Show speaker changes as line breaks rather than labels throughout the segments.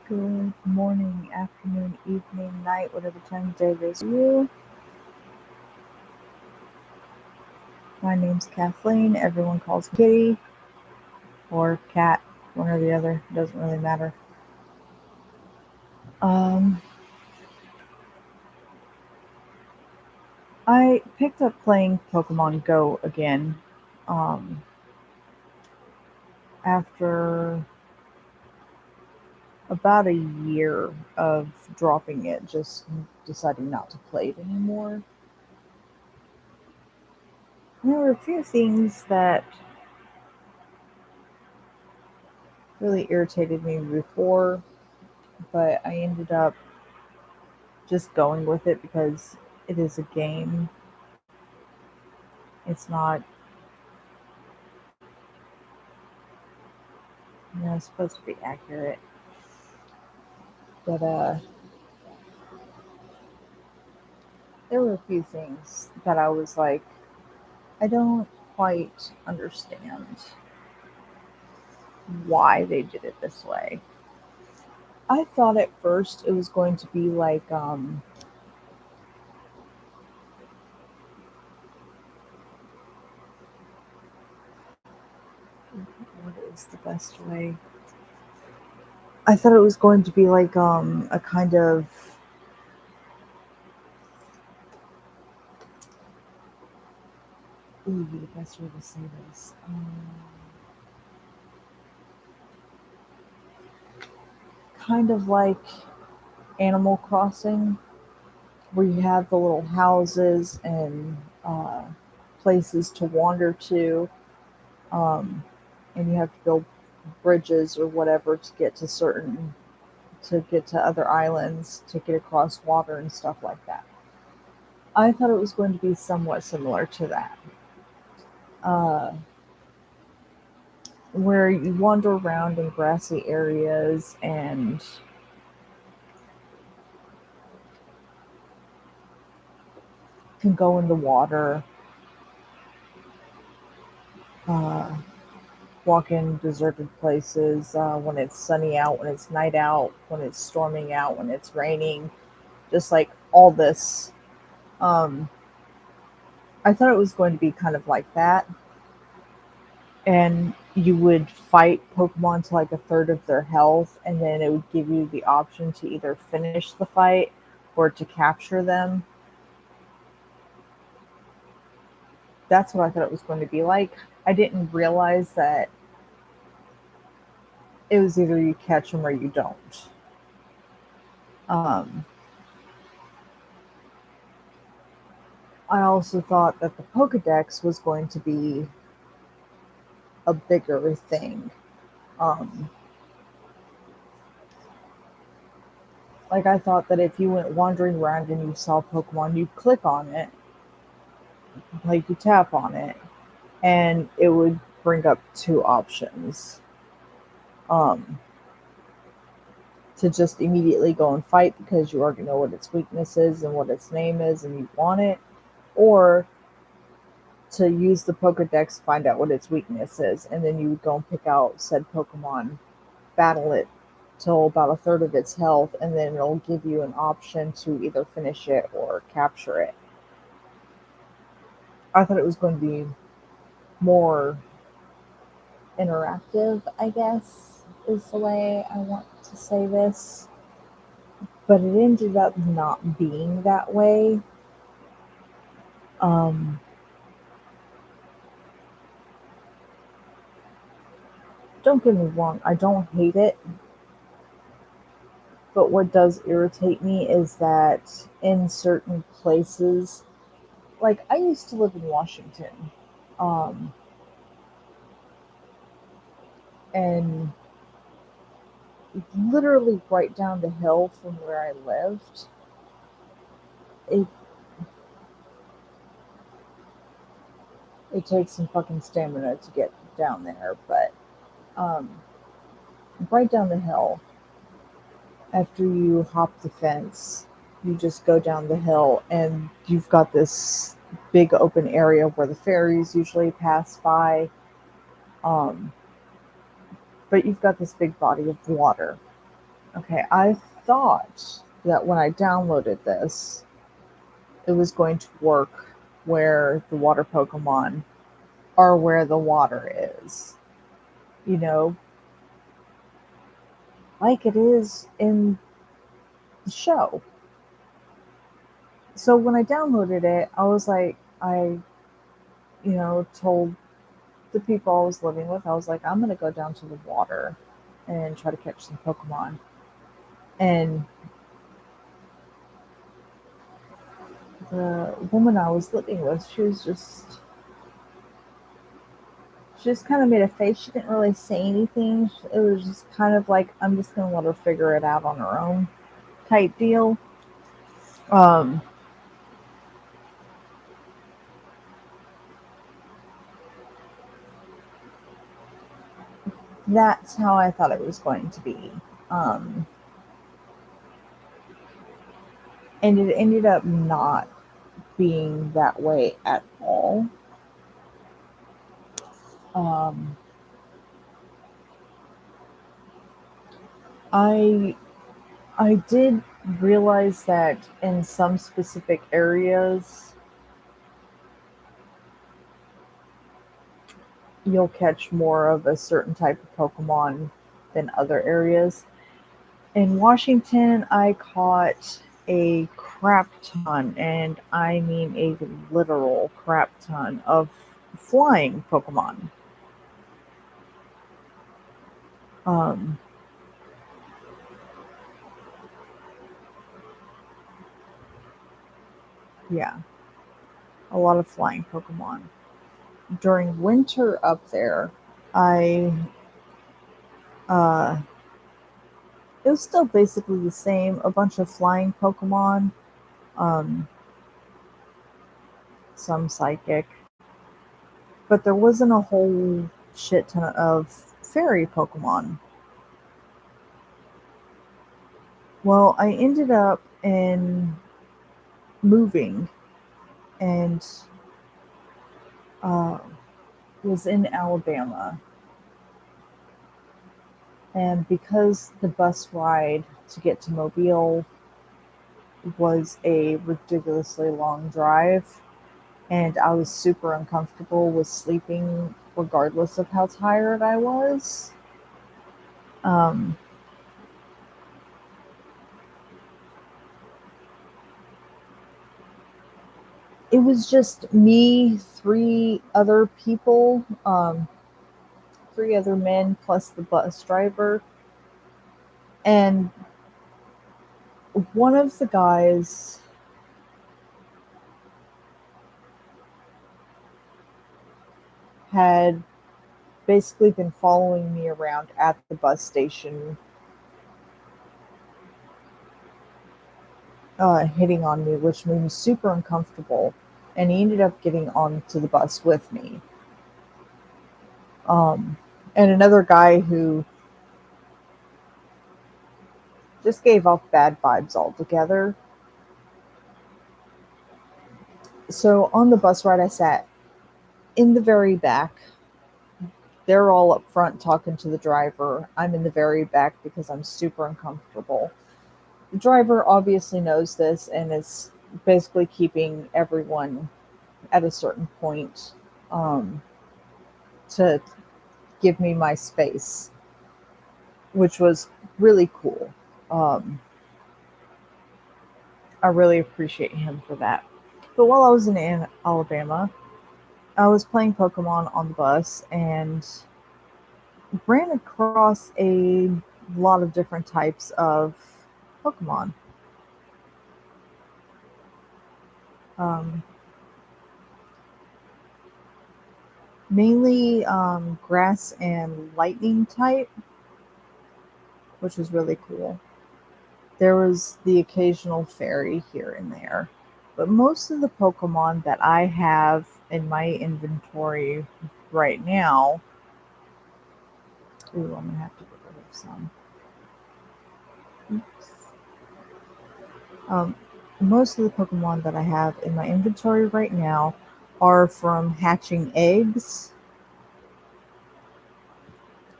Good morning, afternoon, evening, night, whatever time of day it is for you. My name's Kathleen. Everyone calls me Kitty or Cat, one or the other. It doesn't really matter. Um, I picked up playing Pokemon Go again um, after about a year of dropping it, just deciding not to play it anymore. There were a few things that really irritated me before, but I ended up just going with it because it is a game. It's not, it's supposed to be accurate. But there were a few things that I was like, I don't quite understand why they did it this way. I thought at first it was going to be like, what is the best way? I thought it was going to be like a kind of, ooh, the best way to say this. Kind of like Animal Crossing, where you have the little houses and uh, places to wander to, um, and you have to build bridges or whatever to get to other islands, to get across water and stuff like that. I thought it was going to be somewhat similar to that, uh, where you wander around in grassy areas and can go in the water, uh, walk in deserted places when it's sunny out, when it's night out, when it's storming out, when it's raining, just like all this. Um, I thought it was going to be kind of like that, and you would fight Pokemon to like a third of their health, and then it would give you the option to either finish the fight or to capture them. That's what I thought it was going to be like. I didn't realize that it was either you catch them or you don't. Um, I also thought that the Pokedex was going to be a bigger thing. Um, like I thought that if you went wandering around and you saw Pokemon, you click on it, like you tap on it, and it would bring up two options, um, to just immediately go and fight because you already know what its weakness is and what its name is and you want it, or to use the Pokedex to find out what its weakness is, and then you would go and pick out said Pokemon, battle it till about a third of its health, and then it'll give you an option to either finish it or capture it. I thought it was going to be more interactive, I guess, is the way I want to say this. But it ended up not being that way. Um, don't get me wrong, I don't hate it, but what does irritate me is that in certain places, like I used to live in Washington, um, and literally right down the hill from where I lived, it it takes some fucking stamina to get down there, but um, right down the hill, after you hop the fence, you just go down the hill and you've got this big open area where the ferries usually pass by. Um, but you've got this big body of water. Okay, I thought that when I downloaded this, it was going to work where the water Pokemon are where the water is. You know, like it is in the show. So when I downloaded it, I was like, told the people I was living with, I was like, I'm gonna go down to the water and try to catch some Pokemon. And the woman I was living with, she just kind of made a face. She didn't really say anything. It was just kind of like, I'm just gonna let her figure it out on her own type deal. Um, that's how I thought it was going to be. Um, and it ended up not being that way at all. Um, I I did realize that in some specific areas, you'll catch more of a certain type of Pokemon than other areas. In Washington, I caught a crap ton, and I mean a literal crap ton of flying Pokemon. Um, yeah, a lot of flying Pokemon. During winter up there, I uh, it was still basically the same, a bunch of flying Pokemon, um, some psychic, but there wasn't a whole shit ton of fairy Pokemon. Well, I ended up in moving and uh, was in Alabama. And because the bus ride to get to Mobile was a ridiculously long drive, and I was super uncomfortable with sleeping regardless of how tired I was. Um, it was just me, three other people, three other men plus the bus driver. And one of the guys had basically been following me around at the bus station, hitting on me, which made me super uncomfortable. And he ended up getting onto the bus with me. Um, and another guy who just gave off bad vibes altogether. So on the bus ride, I sat in the very back. They're all up front talking to the driver. I'm in the very back because I'm super uncomfortable. The driver obviously knows this and is basically keeping everyone at a certain point, um, to give me my space, which was really cool. Um, I really appreciate him for that. But while I was in Alabama, I was playing Pokemon on the bus and ran across a lot of different types of Pokemon. Um, Mainly grass and lightning type, which was really cool. There was the occasional fairy here and there, but most of the Pokemon that I have in my inventory right now, ooh, I'm gonna have to get rid of some. Oops. Um, Most of the Pokemon that I have in my inventory right now are from hatching eggs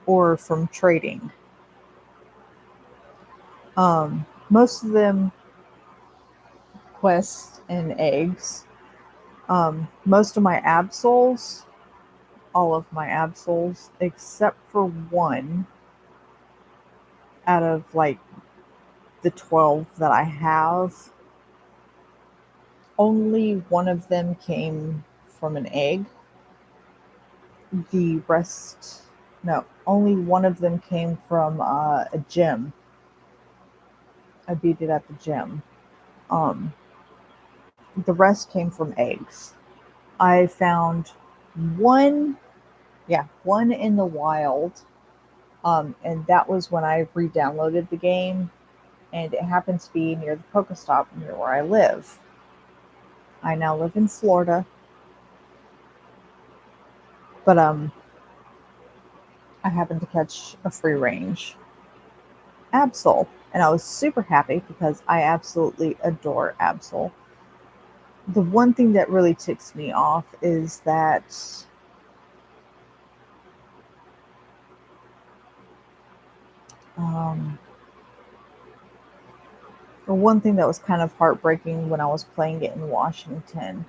or from trading. Most of them quests and eggs. Most of my Absols, all of my Absols, except for one out of like the 12 that I have, only one of them came from an egg. The rest, no, only one of them came from a gym. I beat it at the gym. Um, the rest came from eggs. I found one, yeah, one in the wild, and that was when I re-downloaded the game, and it happens to be near the Pokestop near where I live. I now live in Florida, but I happened to catch a free range Absol, and I was super happy because I absolutely adore Absol. The one thing that really ticks me off is that um, the one thing that was kind of heartbreaking when I was playing it in Washington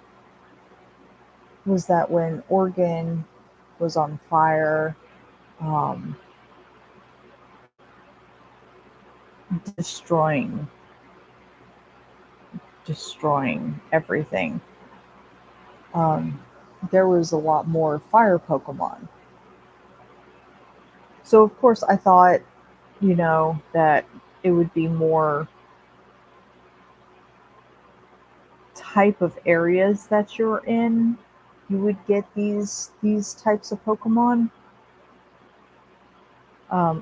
was that when Oregon was on fire, um, destroying destroying everything. Um, there was a lot more fire Pokemon. So of course I thought, that it would be more type of areas that you're in, you would get these types of Pokemon.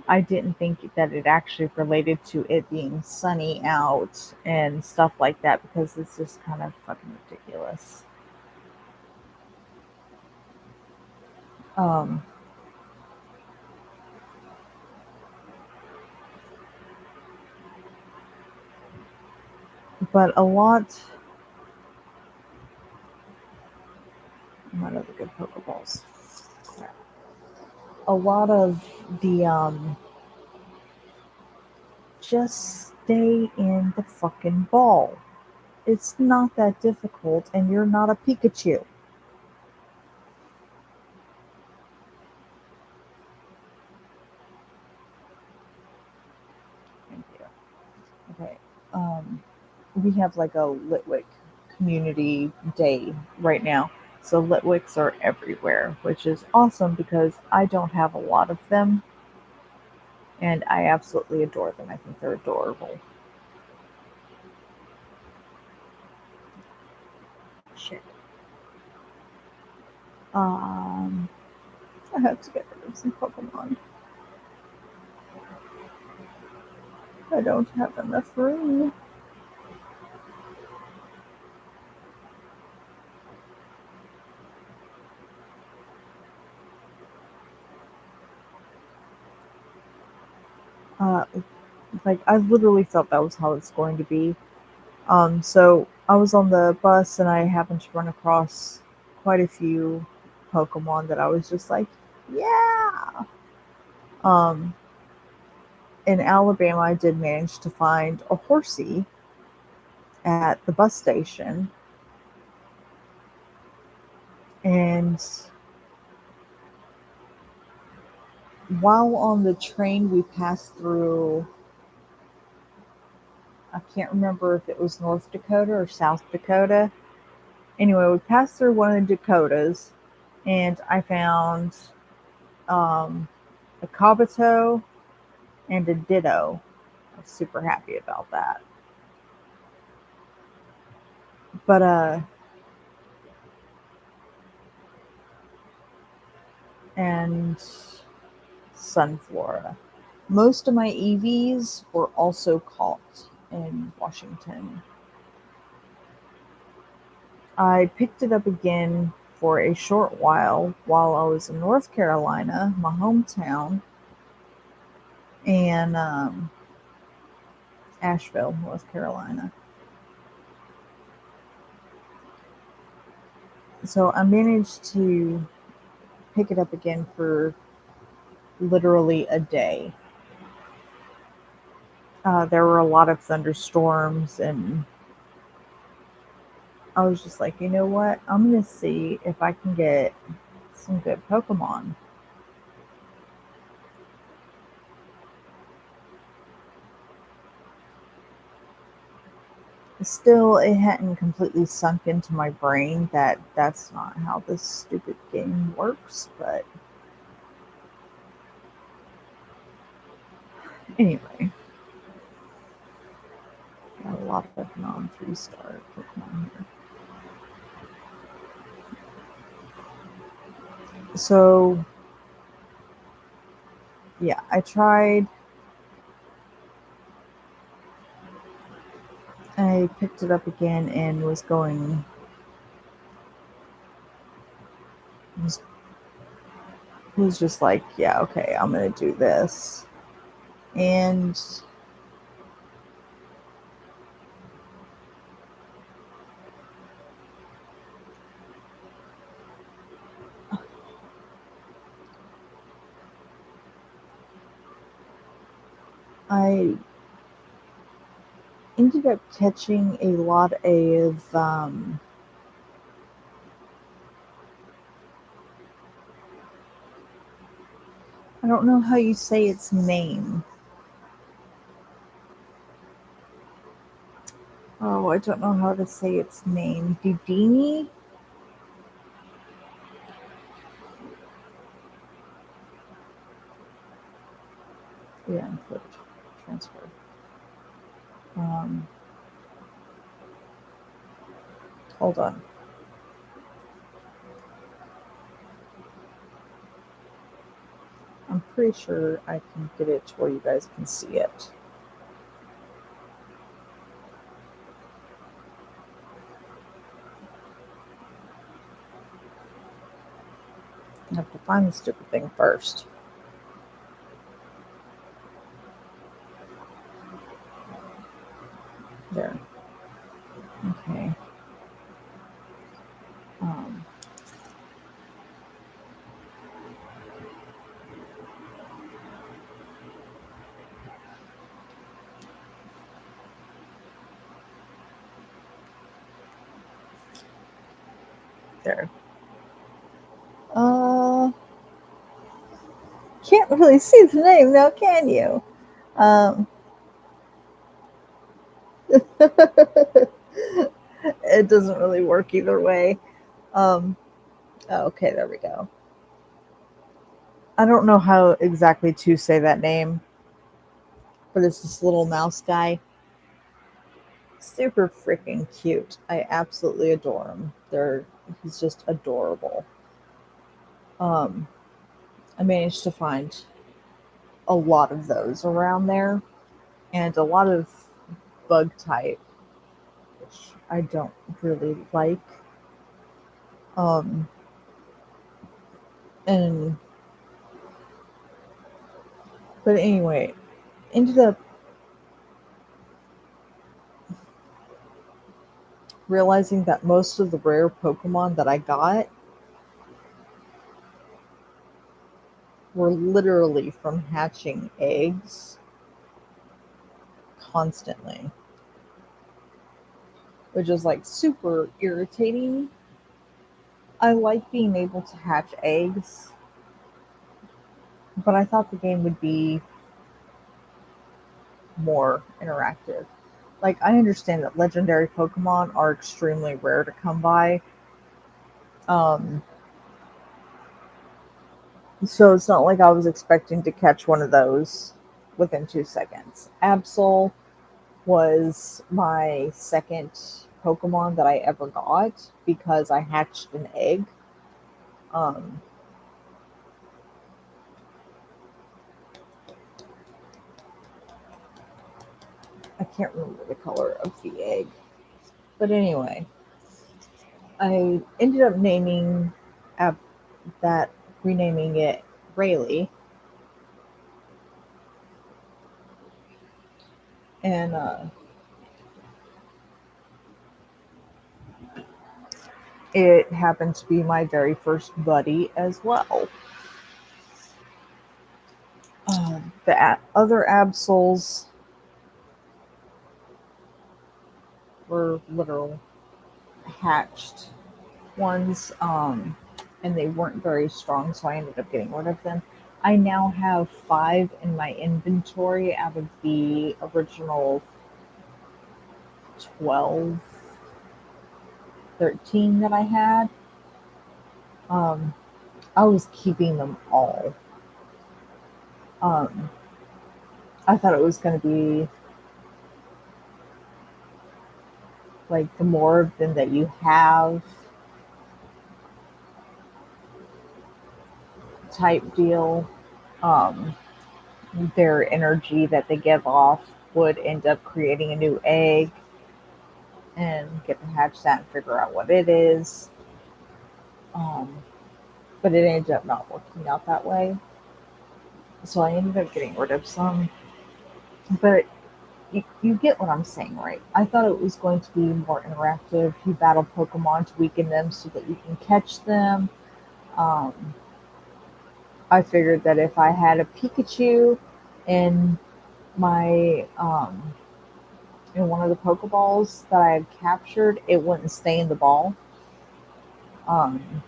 I didn't think that it actually related to it being sunny out and stuff like that because it's just kind of fucking ridiculous. Um, but a lot, what other good Pokeballs? Crap. A lot of the just stay in the fucking ball. It's not that difficult, and you're not a Pikachu. Thank you. Okay. Um, we have like a Litwick community day right now. So Litwicks are everywhere, which is awesome because I don't have a lot of them and I absolutely adore them. I think they're adorable. Shit. Um, I have to get rid of some Pokemon. I don't have enough room. Uh, like I literally felt that was how it's going to be. So I was on the bus and I happened to run across quite a few Pokemon that I was just like, yeah. Um, in Alabama, I did manage to find a horsey at the bus station, and while on the train, we passed through. I can't remember if it was North Dakota or South Dakota. Anyway, we passed through one of the Dakotas, and I found um, a Kabuto and a Ditto. I was super happy about that. But and Sunflora. Most of my EVs were also caught in Washington. I picked it up again for a short while I was in North Carolina, my hometown, and Asheville, North Carolina. So I managed to pick it up again for literally a day. There were a lot of thunderstorms, and I was just like, you know what? I'm gonna see if I can get some good Pokemon. Still, it hadn't completely sunk into my brain that that's not how this stupid game works. But anyway, got a lot of non 3-star Pokemon here. So yeah, I tried. I picked it up again and was, was just like, yeah, okay, I'm gonna do this. And I ended up catching a lot of I don't know how you say its name. Oh, I don't know how to say its name. Dudini? Yeah, put transfer. Um, Hold on. I'm pretty sure I can get it to where you guys can see it. I have to find the stupid thing first. There. Okay. Um, there. Uh, can't really see the name now, can you? Um, it doesn't really work either way. Um, okay, there we go. I don't know how exactly to say that name, but it's this little mouse guy. Super freaking cute. I absolutely adore him. He's just adorable. Um, I managed to find a lot of those around there, and a lot of bug type, which I don't really like. Um, and but anyway, ended up realizing that most of the rare Pokemon that I got were literally from hatching eggs constantly, which is like super irritating. I like being able to hatch eggs, but I thought the game would be more interactive. Like, I understand that legendary Pokemon are extremely rare to come by. Um, so it's not like I was expecting to catch one of those within 2 seconds. Absol was my second Pokemon that I ever got because I hatched an egg. Um, I can't remember the color of the egg. But anyway, I ended up naming Ab- that, renaming it Rayleigh. And it happened to be my very first buddy as well. The other Absols were literal hatched ones, and they weren't very strong, so I ended up getting rid of them. I now have five in my inventory out of the original 12, 13 that I had. Um, I was keeping them all. Um, I thought it was going to be like the more of them that you have type deal, um, their energy that they give off would end up creating a new egg and get to hatch that and figure out what it is. Um, but it ended up not working out that way. So I ended up getting rid of some. But you get what I'm saying, right? I thought it was going to be more interactive. You battle Pokemon to weaken them so that you can catch them. Um, I figured that if I had a Pikachu in my in one of the Pokeballs that I had captured, it wouldn't stay in the ball. Um,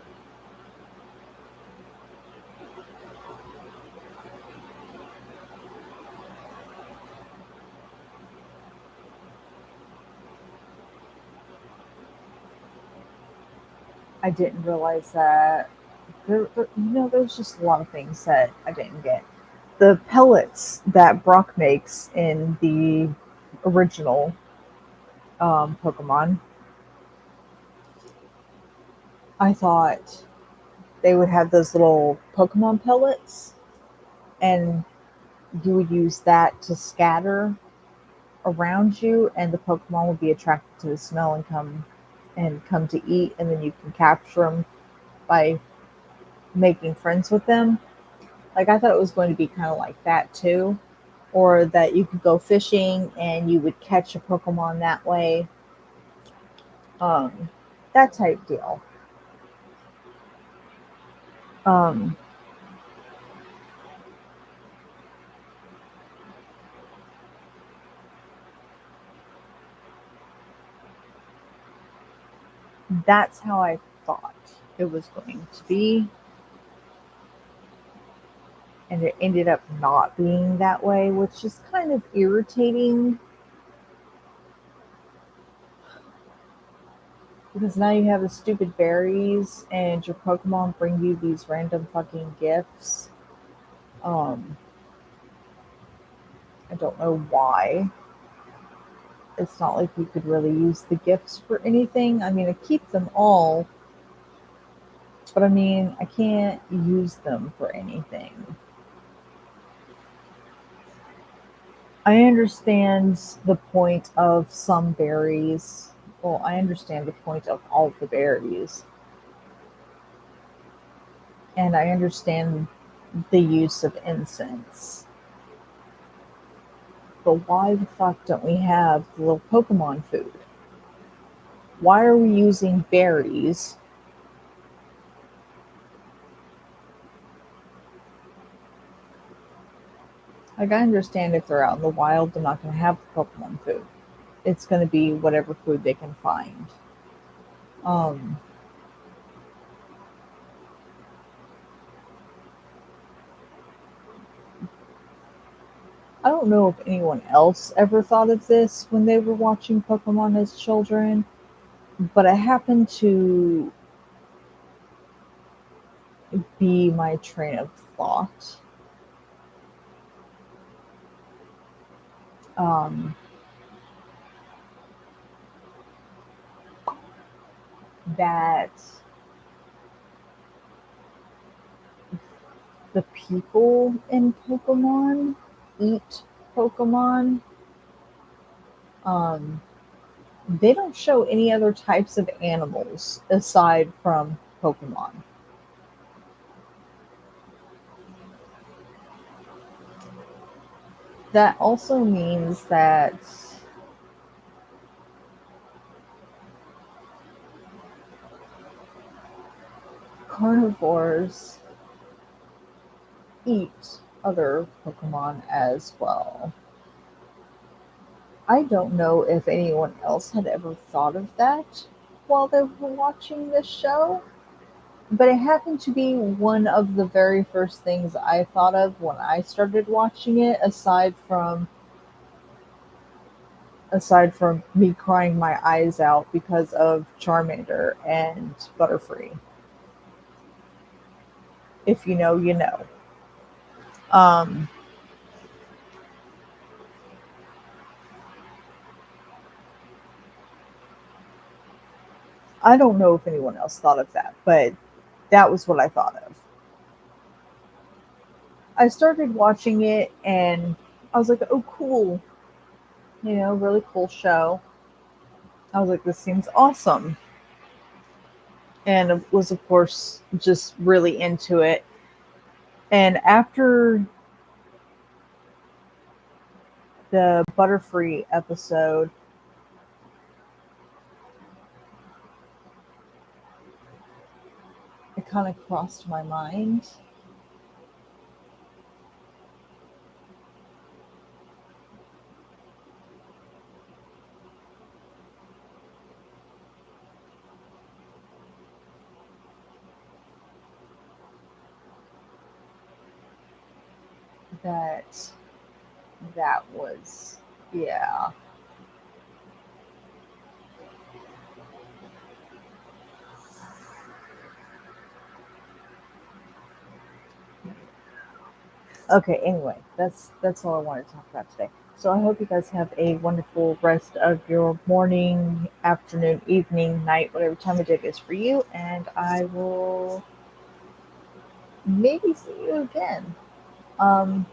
I didn't realize that there's just a lot of things that I didn't get. The pellets that Brock makes in the original Pokemon, I thought they would have those little Pokemon pellets, and you would use that to scatter around you, and the Pokemon would be attracted to the smell and come to eat, and then you can capture them by making friends with them. Like I thought it was going to be kind of like that too, or that you could go fishing and you would catch a Pokemon that way, um, that type deal. Um, that's how I thought it was going to be, and it ended up not being that way, which is kind of irritating because now you have the stupid berries and your Pokemon bring you these random fucking gifts. Um, I don't know why. It's not like you could really use the gifts for anything. I mean, I keep them all, but I mean, I can't use them for anything. I understand the point of some berries. Well, I understand the point of all the berries, and I understand the use of incense. But why the fuck don't we have the little Pokemon food? Why are we using berries? Like, I understand if they're out in the wild, they're not going to have the Pokemon food. It's going to be whatever food they can find. Um, I don't know if anyone else ever thought of this when they were watching Pokemon as children, but it happened to be my train of thought. Um, that the people in Pokemon eat Pokemon. Um, they don't show any other types of animals aside from Pokemon. That also means that carnivores eat other Pokemon as well. I don't know if anyone else had ever thought of that while they were watching this show, but it happened to be one of the very first things I thought of when I started watching it, aside from me crying my eyes out because of Charmander and Butterfree. If you know, you know. Um, I don't know if anyone else thought of that, but that was what I thought of. I started watching it and I was like, oh, cool, really cool show. I was like, this seems awesome. And was, of course, just really into it. And after the Butterfree episode, it kind of crossed my mind that that was, yeah. Okay, anyway, that's all I wanted to talk about today. So I hope you guys have a wonderful rest of your morning, afternoon, evening, night, whatever time of day it is for you, and I will maybe see you again. Um,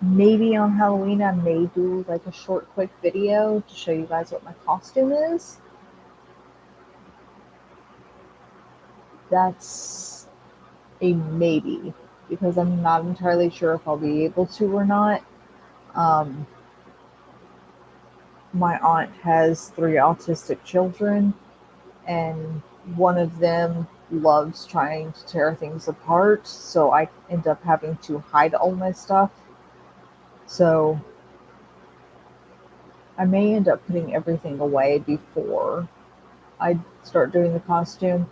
Maybe on Halloween I may do like a short, quick video to show you guys what my costume is. That's a maybe because I'm not entirely sure if I'll be able to or not. Um, my aunt has three autistic children, and one of them loves trying to tear things apart, so I end up having to hide all my stuff. So I may end up putting everything away before I start doing the costume.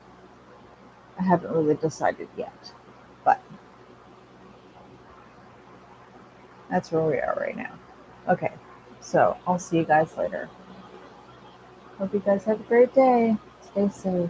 I haven't really decided yet, but that's where we are right now. Okay, so I'll see you guys later. Hope you guys have a great day. Stay safe.